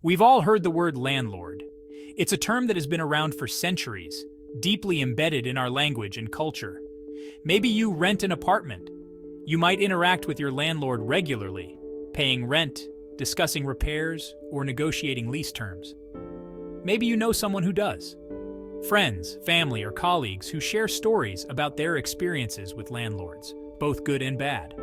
We've all heard the word landlord. It's a term that has been around for centuries, deeply embedded in our language and culture. Maybe you rent an apartment. You might interact with your landlord regularly, paying rent, discussing repairs, or negotiating lease terms. Maybe you know someone who does. Friends, family, or colleagues who share stories about their experiences with landlords, both good and bad.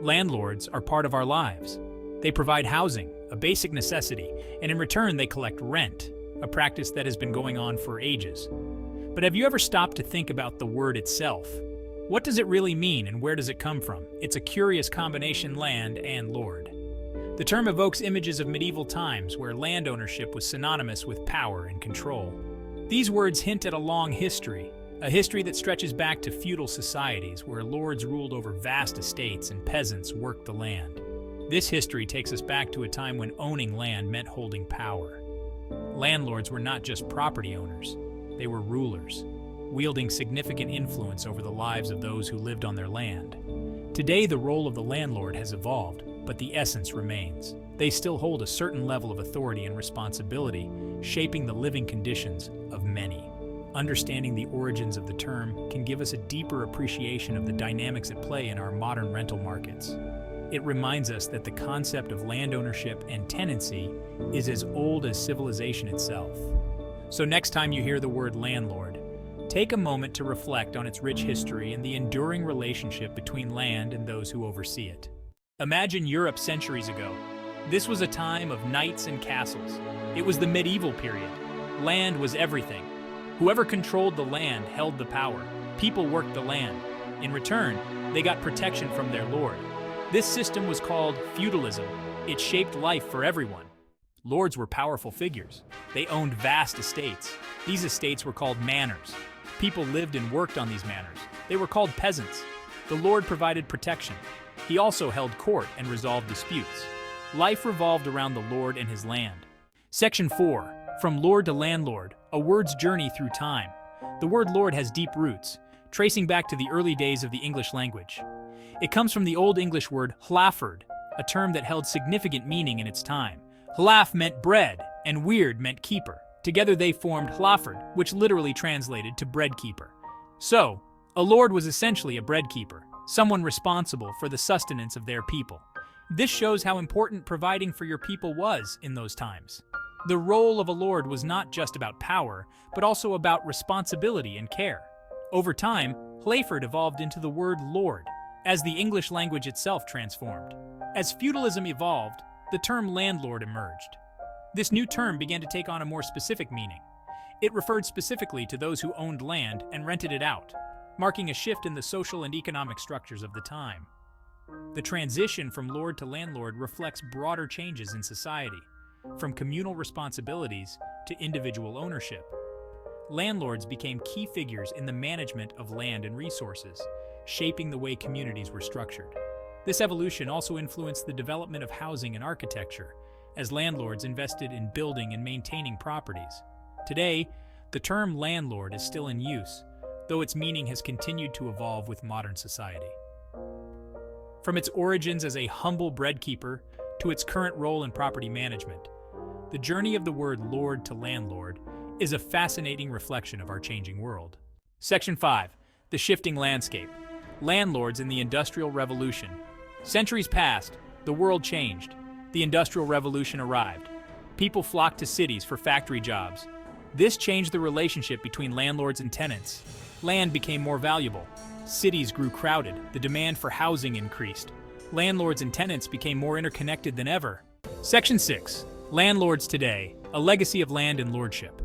Landlords are part of our lives. They provide housing, a basic necessity, and in return they collect rent, a practice that has been going on for ages. But have you ever stopped to think about the word itself? What does it really mean and where does it come from? It's a curious combination, land and lord. The term evokes images of medieval times where land ownership was synonymous with power and control. These words hint at a long history, a history that stretches back to feudal societies where lords ruled over vast estates and peasants worked the land. This history takes us back to a time when owning land meant holding power. Landlords were not just property owners, they were rulers, wielding significant influence over the lives of those who lived on their land. Today, the role of the landlord has evolved, but the essence remains. They still hold a certain level of authority and responsibility, shaping the living conditions of many. Understanding the origins of the term can give us a deeper appreciation of the dynamics at play in our modern rental markets. It reminds us that the concept of land ownership and tenancy is as old as civilization itself. So next time you hear the word landlord, take a moment to reflect on its rich history and the enduring relationship between land and those who oversee it. Imagine Europe centuries ago. This was a time of knights and castles. It was the medieval period. Land was everything. Whoever controlled the land held the power. People worked the land. In return, they got protection from their lord. This system was called feudalism. It shaped life for everyone. Lords were powerful figures. They owned vast estates. These estates were called manors. People lived and worked on these manors. They were called peasants. The lord provided protection. He also held court and resolved disputes. Life revolved around the lord and his land. Section 4. From lord to landlord, a word's journey through time. The word lord has deep roots, tracing back to the early days of the English language. It comes from the Old English word hlaford, a term that held significant meaning in its time. Hlaf meant bread, and weird meant keeper. Together they formed hlaford, which literally translated to bread keeper. So, a lord was essentially a bread keeper, someone responsible for the sustenance of their people. This shows how important providing for your people was in those times. The role of a lord was not just about power, but also about responsibility and care. Over time, hlaford evolved into the word lord, as the English language itself transformed. As feudalism evolved, the term landlord emerged. This new term began to take on a more specific meaning. It referred specifically to those who owned land and rented it out, marking a shift in the social and economic structures of the time. The transition from lord to landlord reflects broader changes in society, from communal responsibilities to individual ownership. Landlords became key figures in the management of land and resources, shaping the way communities were structured. This evolution also influenced the development of housing and architecture, as landlords invested in building and maintaining properties. Today, the term landlord is still in use, though its meaning has continued to evolve with modern society. From its origins as a humble bread keeper to its current role in property management, the journey of the word lord to landlord is a fascinating reflection of our changing world. Section 5. The shifting landscape. Landlords in the Industrial Revolution. Centuries passed, the world changed. The Industrial Revolution arrived. People flocked to cities for factory jobs. This changed the relationship between landlords and tenants. Land became more valuable. Cities grew crowded. The demand for housing increased. Landlords and tenants became more interconnected than ever. Section 6. Landlords today, a legacy of land and lordship.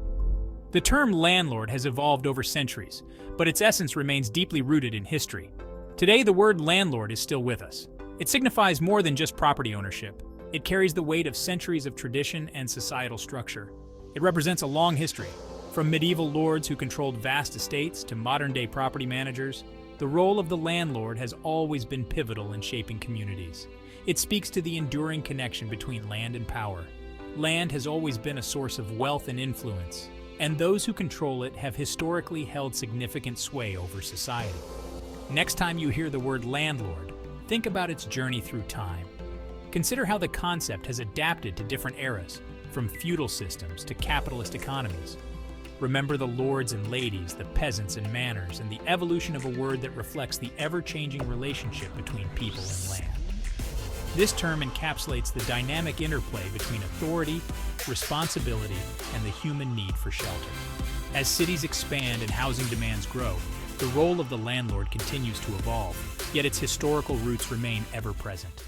The term landlord has evolved over centuries, but its essence remains deeply rooted in history. Today, the word landlord is still with us. It signifies more than just property ownership. It carries the weight of centuries of tradition and societal structure. It represents a long history, from medieval lords who controlled vast estates to modern-day property managers. The role of the landlord has always been pivotal in shaping communities. It speaks to the enduring connection between land and power. Land has always been a source of wealth and influence, and those who control it have historically held significant sway over society. Next time you hear the word landlord, think about its journey through time. Consider how the concept has adapted to different eras, from feudal systems to capitalist economies. Remember the lords and ladies, the peasants and manors, and the evolution of a word that reflects the ever-changing relationship between people and land. This term encapsulates the dynamic interplay between authority, responsibility, and the human need for shelter. As cities expand and housing demands grow, the role of the landlord continues to evolve, yet its historical roots remain ever present.